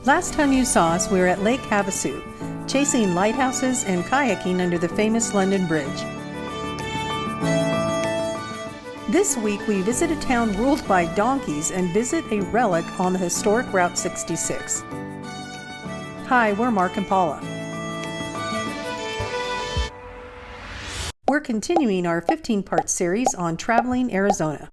Last time you saw us, we were at Lake Havasu, chasing lighthouses and kayaking under the famous London Bridge. This week, we visit a town ruled by donkeys and visit a relic on the historic Route 66. Hi, we're Mark and Paula. We're continuing our 15-part series on traveling Arizona.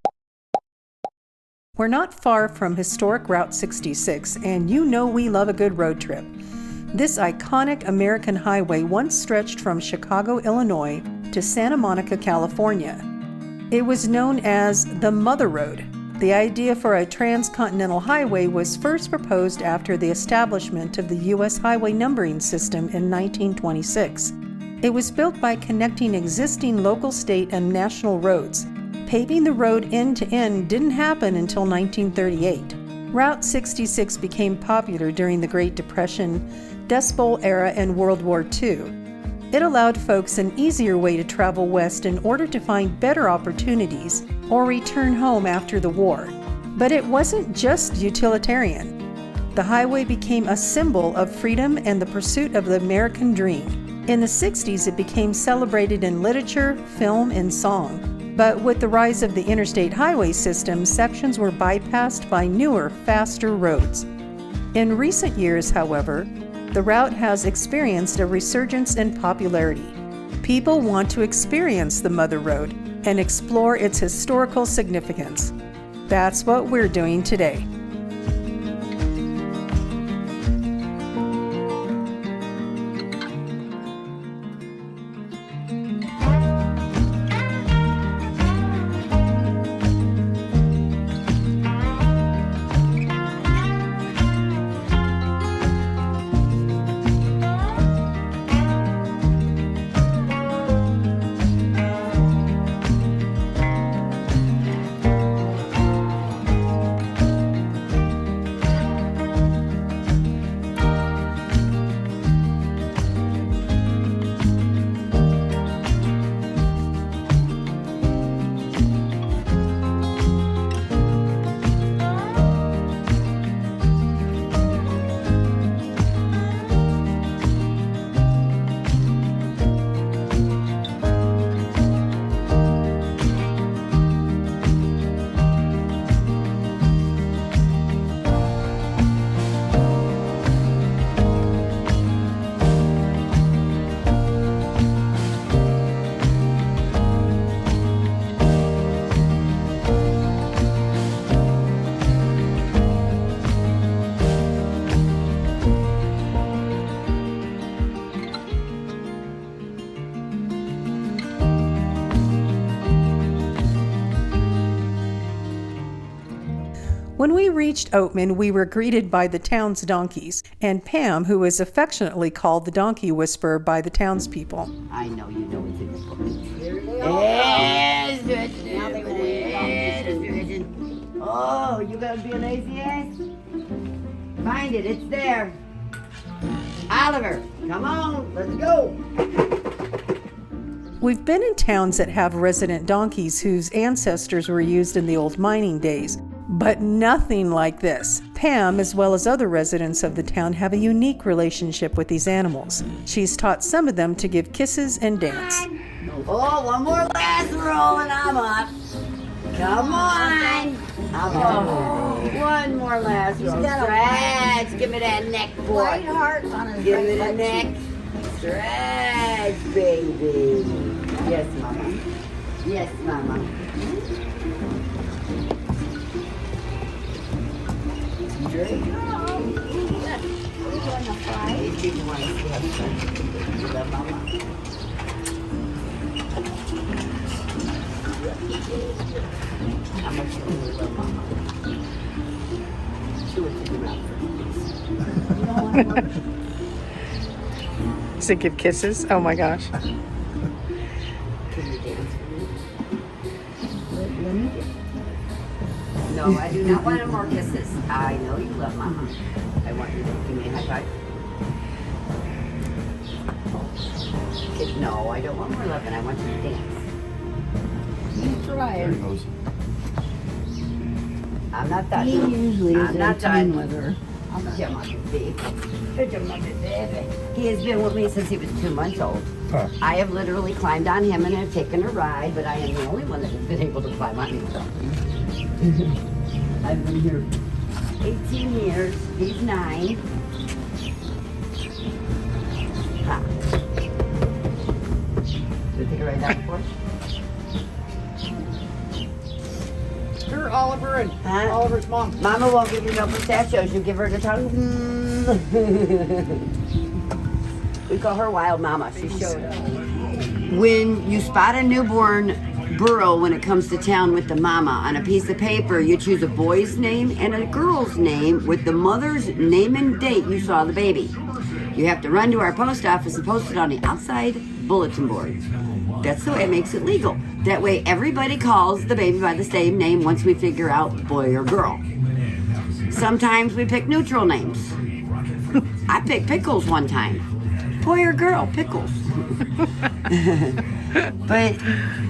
We're not far from historic Route 66, and you know we love a good road trip. This iconic American highway once stretched from Chicago, Illinois to Santa Monica, California. It was known as the Mother Road. The idea for a transcontinental highway was first proposed after the establishment of the U.S. highway numbering system in 1926. It was built by connecting existing local, state, and national roads. Paving the road end to end didn't happen until 1938. Route 66 became popular during the Great Depression, Dust Bowl era, and World War II. It allowed folks an easier way to travel west in order to find better opportunities or return home after the war. But it wasn't just utilitarian. The highway became a symbol of freedom and the pursuit of the American dream. In the 60s, it became celebrated in literature, film, and song. But with the rise of the interstate highway system, sections were bypassed by newer, faster roads. In recent years, however, the route has experienced a resurgence in popularity. People want to experience the Mother Road and explore its historical significance. That's what we're doing today. When we reached Oatman, we were greeted by the town's donkeys, and Pam, who is affectionately called the Donkey Whisperer by the townspeople. I know you know it's in the book. Yes, oh, you gotta be a lazy ass? Find it, it's there. Oliver, come on, let's go. We've been in towns that have resident donkeys whose ancestors were used in the old mining days. But nothing like this. Pam, as well as other residents of the town, have a unique relationship with these animals. She's taught some of them to give kisses and dance. Oh, one more last roll and I'm up. Come on. One more last roll. Stretch. Give me that neck, boy. White heart on his Give me the neck. Stretch, baby. Yes, mama. Yes, mama. There you go. We're going to fly. People want to see how stretch. You love mama. How much you really love mama? Chew it to your mouth. Does it give kisses? Oh my gosh. Can you dance for me? Let me dance. No, I do not want any more kisses. I know you love mama. I want you to give me a high five. No, I don't want more loving. I want you to dance. You try There it. he goes. I'm not done. He usually I'm is not in time done. with her. Jim on his baby. Jim on his baby. He has been with me since he was 2 months old. Huh. I have literally climbed on him and have taken a ride, but I am the only one that has been able to climb on him. I've been here 18 years. He's 9. Ha. Did you take a ride down before? Her, Oliver, and Huh? Oliver's mom. Mama won't give you no pistachios. You give her the tongue. We call her Wild Mama. She showed up. When you spot a newborn burro when it comes to town with the mama, on a piece of paper, you choose a boy's name and a girl's name with the mother's name and date you saw the baby. You have to run to our post office and post it on the outside bulletin board. That's the way it makes it legal. That way everybody calls the baby by the same name once we figure out boy or girl. Sometimes we pick neutral names. I picked Pickles one time. Boy or girl, Pickles. But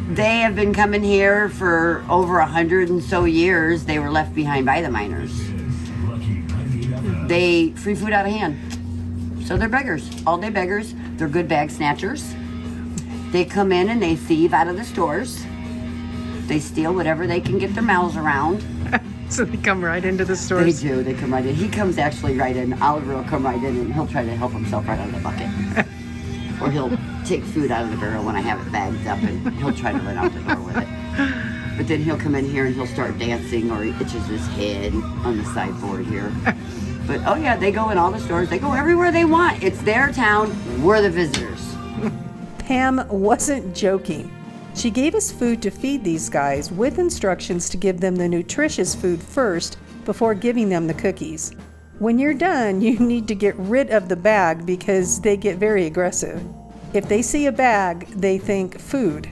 they have been coming here for over 100 and so years. They were left behind by the miners. They free food out of hand. So they're beggars, all day beggars. They're good bag snatchers. They come in and they thieve out of the stores. They steal whatever they can get their mouths around. So they come right into the They stores. do, they come right in. He comes actually right in. Oliver will come right in and he'll try to help himself right out of the bucket. Or he'll take food out of the barrel when I have it bagged up and he'll try to run out the door with it. But then he'll come in here and he'll start dancing or he itches his head on the sideboard here. But oh yeah, they go in all the stores. They go everywhere they want. It's their town. We're the visitors. Pam wasn't joking. She gave us food to feed these guys with instructions to give them the nutritious food first before giving them the cookies. When you're done, you need to get rid of the bag because they get very aggressive. If they see a bag, they think food.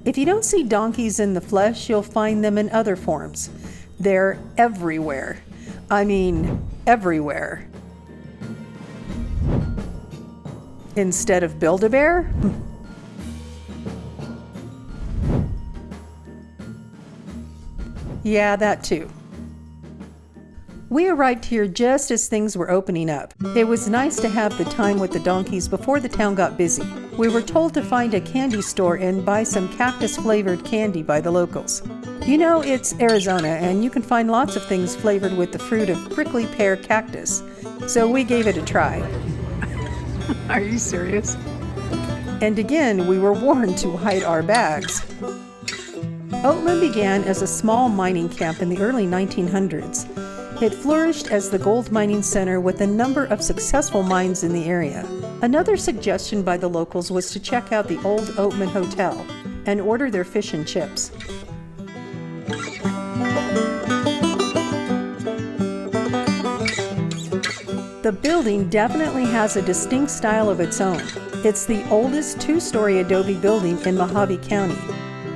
If you don't see donkeys in the flesh, you'll find them in other forms. They're everywhere. I mean, everywhere. Instead of Build-A-Bear? Yeah, that too. We arrived here just as things were opening up. It was nice to have the time with the donkeys before the town got busy. We were told to find a candy store and buy some cactus-flavored candy by the locals. You know, it's Arizona, and you can find lots of things flavored with the fruit of prickly pear cactus. So we gave it a try. Are you serious? And again, we were warned to hide our bags. Oatman began as a small mining camp in the early 1900s. It flourished as the gold mining center with a number of successful mines in the area. Another suggestion by the locals was to check out the Old Oatman Hotel and order their fish and chips. The building definitely has a distinct style of its own. It's the oldest two-story adobe building in Mojave County,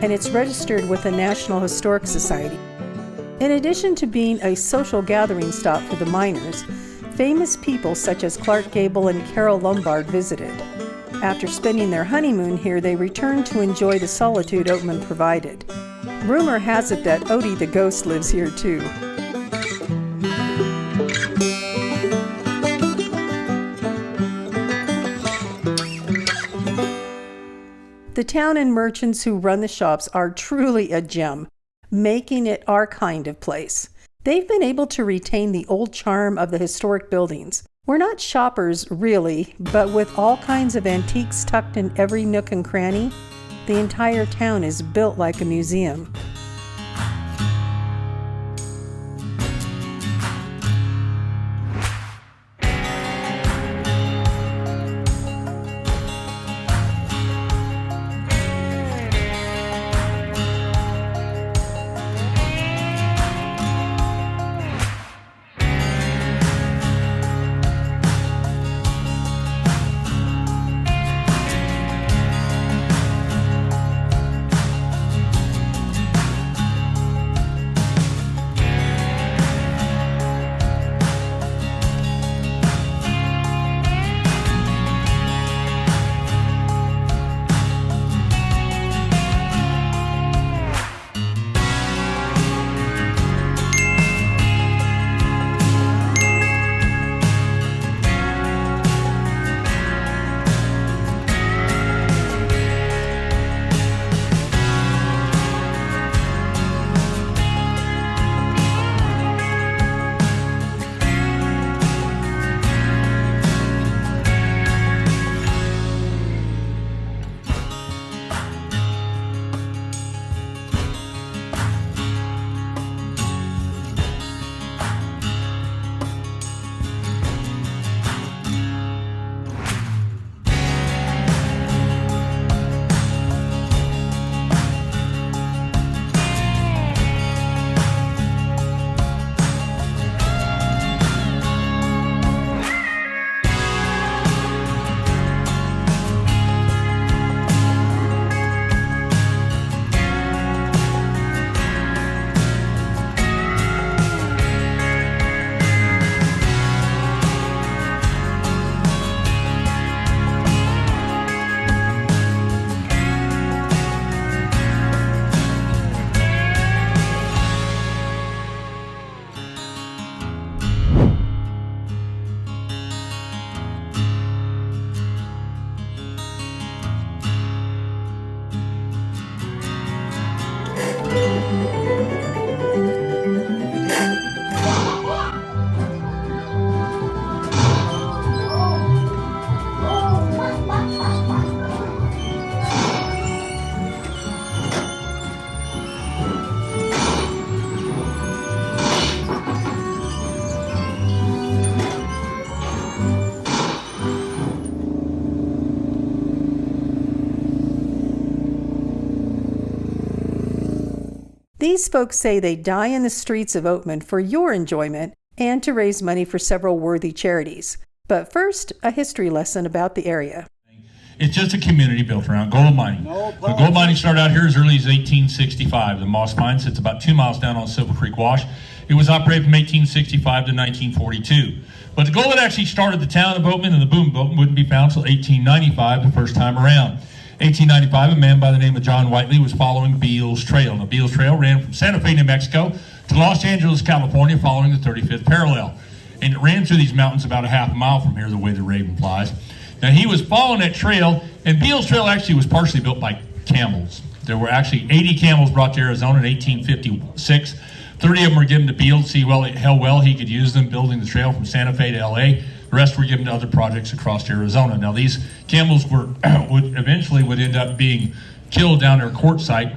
and it's registered with the National Historic Society. In addition to being a social gathering stop for the miners, famous people such as Gable and Carole Lombard visited. After spending their honeymoon here, they returned to enjoy the solitude Oatman provided. Rumor has it that Odie the ghost lives here too. The town and merchants who run the shops are truly a gem, making it our kind of place. They've been able to retain the old charm of the historic buildings. We're not shoppers, really, but with all kinds of antiques tucked in every nook and cranny, the entire town is built like a museum. These folks say they die in the streets of Oatman for your enjoyment and to raise money for several worthy charities. But first, a history lesson about the area. It's just a community built around gold mining. The gold mining started out here as early as 1865. The Moss Mine sits about 2 miles down on Silver Creek Wash. It was operated from 1865 to 1942. But the gold that actually started the town of Oatman and the boom boat wouldn't be found until 1895, the first time around. 1895, a man by the name of John Whiteley was following Beals Trail. Now, Beals Trail ran from Santa Fe, New Mexico to Los Angeles, California, following the 35th parallel. And it ran through these mountains about a half a mile from here, the way the Raven flies. Now, he was following that trail, and Beals Trail actually was partially built by camels. There were actually 80 camels brought to Arizona in 1856. 30 of them were given to Beals to see how well he could use them building the trail from Santa Fe to L.A. The rest were given to other projects across Arizona. Now, these camels would eventually end up being killed down their court site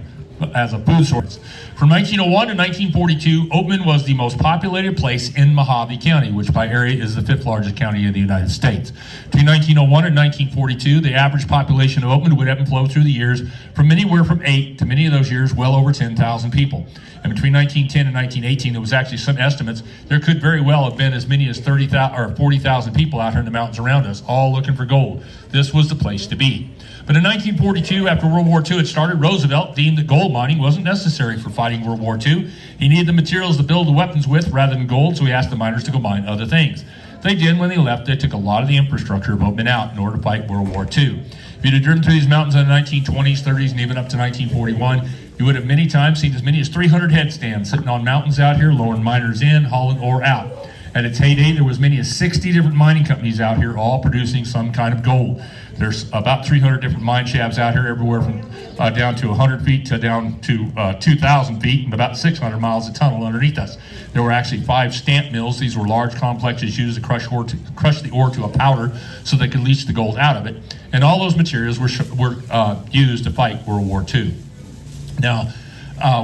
as a food source. From 1901 to 1942, Oatman was the most populated place in Mojave County, which by area is the 5th largest county in the United States. Between 1901 and 1942, the average population of Oatman would ebb and flow through the years from anywhere from 8 to many of those years well over 10,000 people. And between 1910 and 1918, there was actually some estimates there could very well have been as many as 30,000 or 40,000 people out here in the mountains around us, all looking for gold. This was the place to be. But in 1942, after World War II had started, Roosevelt deemed that gold mining wasn't necessary for fighting World War II. He needed the materials to build the weapons with rather than gold, so he asked the miners to go mine other things. They did. When they left, they took a lot of the infrastructure of Oatman out in order to fight World War II. If you'd have driven through these mountains in the 1920s, 30s, and even up to 1941, you would have many times seen as many as 300 headstands sitting on mountains out here, lowering miners in, hauling ore out. At its heyday, there was many as 60 different mining companies out here, all producing some kind of gold. There's about 300 different mine shafts out here, everywhere from down to 100 feet to down to 2,000 feet, and about 600 miles of tunnel underneath us. There were actually 5 stamp mills. These were large complexes used to crush the ore to a powder so they could leach the gold out of it. And all those materials were used to fight World War II. Now,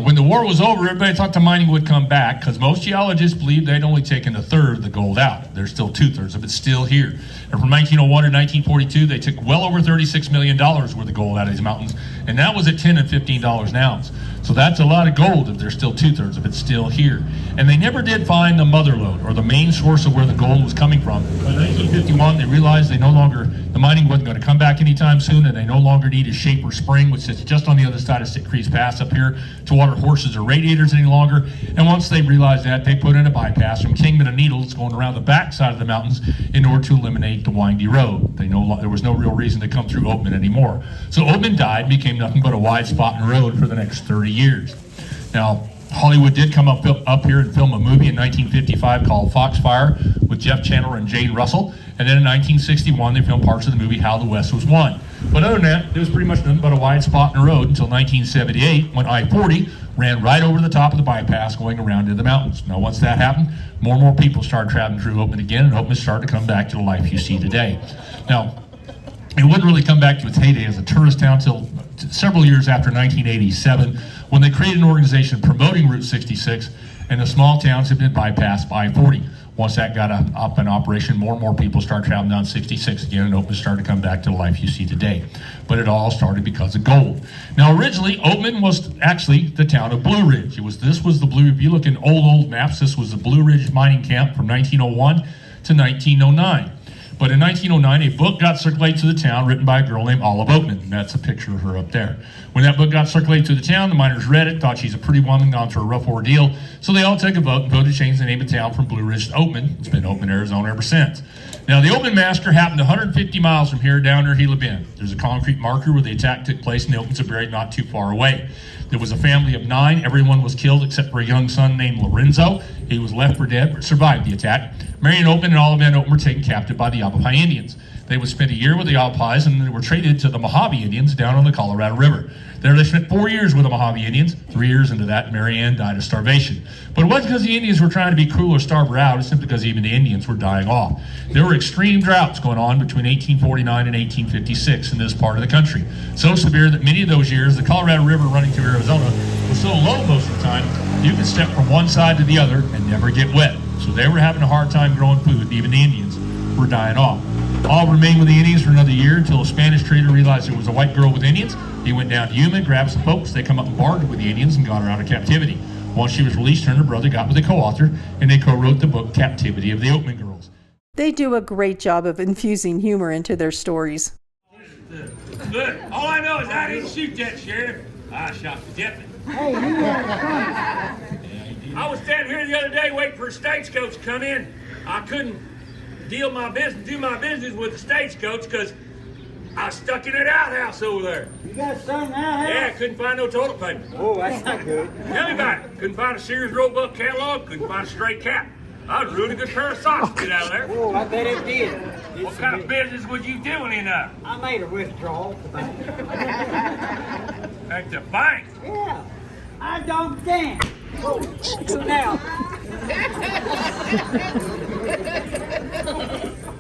when the war was over, everybody thought the mining would come back because most geologists believed they'd only taken a third of the gold out. There's still 2/3 of it still here. And from 1901 to 1942, they took well over $36 million worth of gold out of these mountains, and that was at $10 and $15 an ounce. So that's a lot of gold if there's still 2/3 of it still here. And they never did find the mother lode or the main source of where the gold was coming from. By 1951, they realized the mining wasn't going to come back anytime soon, and they no longer needed Shaper Spring, which sits just on the other side of Sitgreaves Pass up here, to water horses or radiators any longer. And once they realized that, they put in a bypass from Kingman to Needles going around the back side of the mountains in order to eliminate the windy road. There was no real reason to come through Oatman anymore. So Oatman died and became nothing but a wide spot in the road for the next 30 years. Now, Hollywood did come up here and film a movie in 1955 called Foxfire with Jeff Chandler and Jane Russell. And then in 1961, they filmed parts of the movie How the West Was Won. But other than that, it was pretty much nothing but a wide spot in the road until 1978, when I-40 ran right over the top of the bypass going around into the mountains. Now, once that happened, more and more people started traveling through Oatman again, and Oatman started to come back to the life you see today. Now, it wouldn't really come back to its heyday as a tourist town until several years after 1987, when they created an organization promoting Route 66, and the small towns have been bypassed by I-40. Once that got up in operation, more and more people started traveling down 66 again, and Oatman started to come back to the life you see today. But it all started because of gold. Now, originally, Oatman was actually the town of Blue Ridge. This was the Blue. If you look in old maps, this was the Blue Ridge mining camp from 1901 to 1909. But in 1909, a book got circulated to the town written by a girl named Olive Oatman, and that's a picture of her up there. When that book got circulated to the town, the miners read it, thought she's a pretty woman, gone through a rough ordeal, so they all took a vote and voted to change the name of the town from Blue Ridge to Oatman. It's been Oatman, Arizona ever since. Now, the Oatman massacre happened 150 miles from here down near Gila Bend. There's a concrete marker where the attack took place, and the Oatmans are buried not too far away. There was a family of 9. Everyone was killed except for a young son named Lorenzo. He was left for dead, but survived the attack. Marion Oatman and all of Oatman were taken captive by the Yavapai Indians. They would spend a year with the Yavapais, and they were traded to the Mojave Indians down on the Colorado River. There they spent 4 years with the Mojave Indians. 3 years into that, Mary Ann died of starvation. But it wasn't because the Indians were trying to be cruel or starve her out. It's simply because even the Indians were dying off. There were extreme droughts going on between 1849 and 1856 in this part of the country. So severe that many of those years, the Colorado River running through Arizona was so low most of the time, you could step from one side to the other and never get wet. So they were having a hard time growing food. Even the Indians were dying off. All remained with the Indians for another year until a Spanish trader realized there was a white girl with Indians, He went down to Yuma, grabbed some folks. They come up and bartered with the Indians and got her out of captivity. Once she was released, her and her brother got with a co-author, and they co-wrote the book Captivity of the Oatman Girls. They do a great job of infusing humor into their stories. Look, all I know is I didn't shoot that sheriff. I shot the deputy. Hey, you I was standing here the other day waiting for a stagecoach to come in. I couldn't do my business with the stagecoach because I was stuck in that outhouse over there. You got stuck in the outhouse? Yeah, couldn't find no toilet paper. Oh, that's not good. Tell me about it. Couldn't find a Sears Roebuck catalog, couldn't find a stray cat. I was a really good pair of socks to get out of there. Oh, I bet it did. What kind of business was you doing in there? I made a withdrawal. At the bank? Yeah, I don't dance. Oh, now.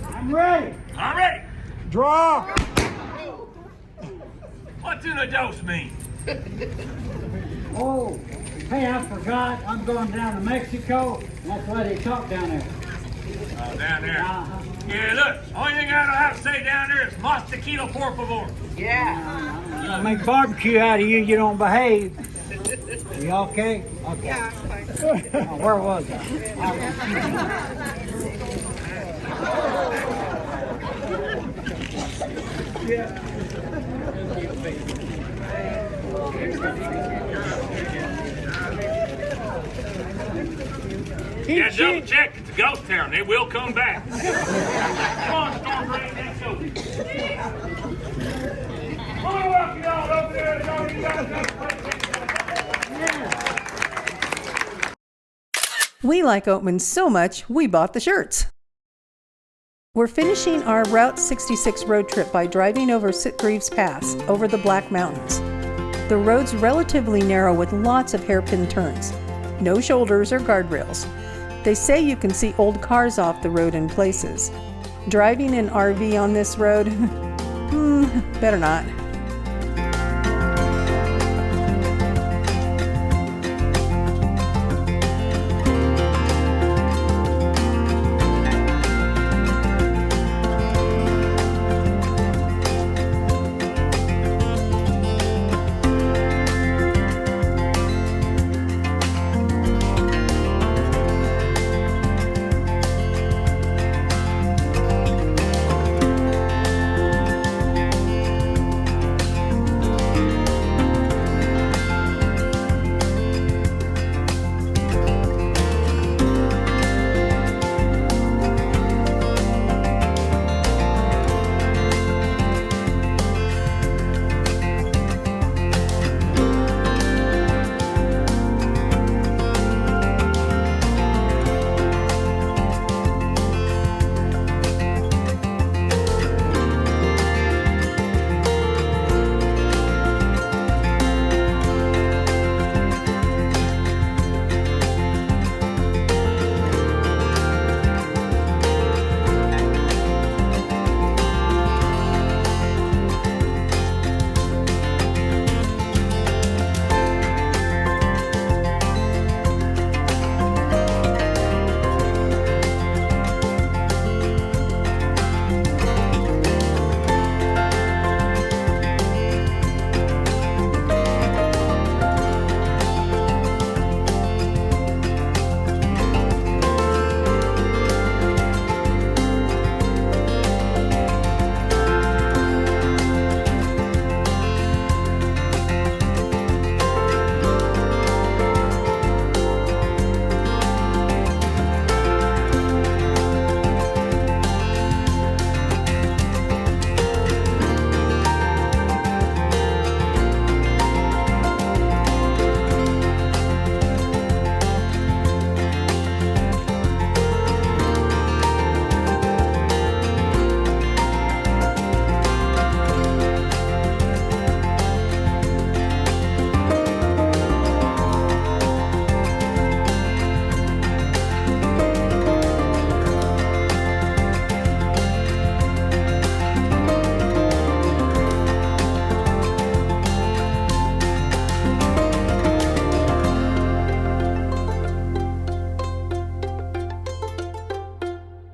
I'm ready. I'm ready. Draw. What's in a dose mean? Oh, hey, I forgot. I'm going down to Mexico. That's why they talk down there. Oh, down there. Uh-huh. Yeah, look, only thing I don't have to say down there is mas tequila, por favor. I make barbecue out of you. You don't behave. You okay? Okay. Yeah, I'm fine. Oh, where was I? Yeah, double check. It's a ghost town. They will come back. Come on, Storm Rain. Let's go. Come on, walk it on over there. We like Oatman so much, we bought the shirts. We're finishing our Route 66 road trip by driving over Sitgreaves Pass over the Black Mountains. The road's relatively narrow with lots of hairpin turns. No shoulders or guardrails. They say you can see old cars off the road in places. Driving an RV on this road? Better not.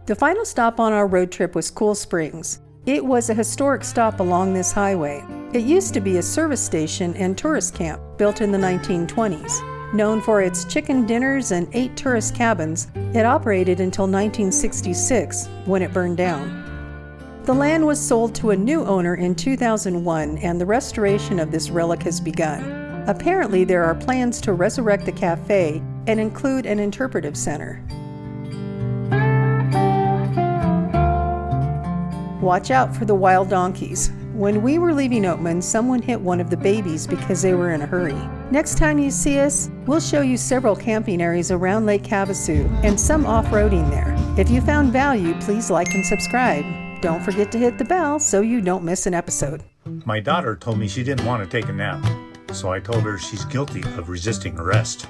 The final stop on our road trip was Cool Springs. It was a historic stop along this highway. It used to be a service station and tourist camp built in the 1920s. Known for its chicken dinners and 8 tourist cabins, it operated until 1966 when it burned down. The land was sold to a new owner in 2001 and the restoration of this relic has begun. Apparently, there are plans to resurrect the cafe and include an interpretive center. Watch out for the wild donkeys. When we were leaving Oatman, someone hit one of the babies because they were in a hurry. Next time you see us, we'll show you several camping areas around Lake Havasu and some off-roading there. If you found value, please like and subscribe. Don't forget to hit the bell so you don't miss an episode. My daughter told me she didn't want to take a nap, so I told her she's guilty of resisting arrest.